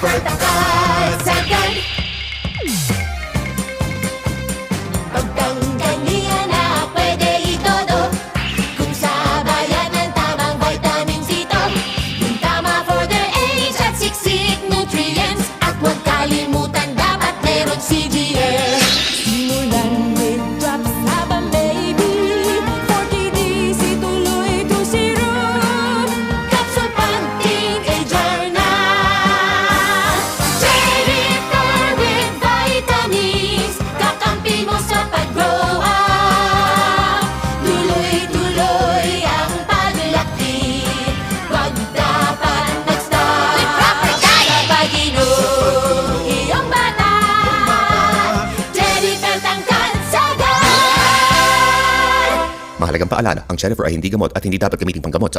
Tangkad sagad. Pagtangganihan na pwede itodo. Kung sabayan ng tamang vitamin C to, yung tama for their age at siksik nutrients. At huwag kalimutan dapat meron CGS. Simulan with drops habang baby, 40 days ituloy to serum. Capsule pang teenager na. J-Reaper with vitamins, kakampi mo sa pag-grow up. Tuloy-tuloy ang paglaki, wag dapat mag-stop. With proper diet sa pag-inom, iyong bata. J-Reaper tangkad sagad. Mahalagang paalala, ang Jennifer ay hindi gamot at hindi dapat gamitin panggamot sa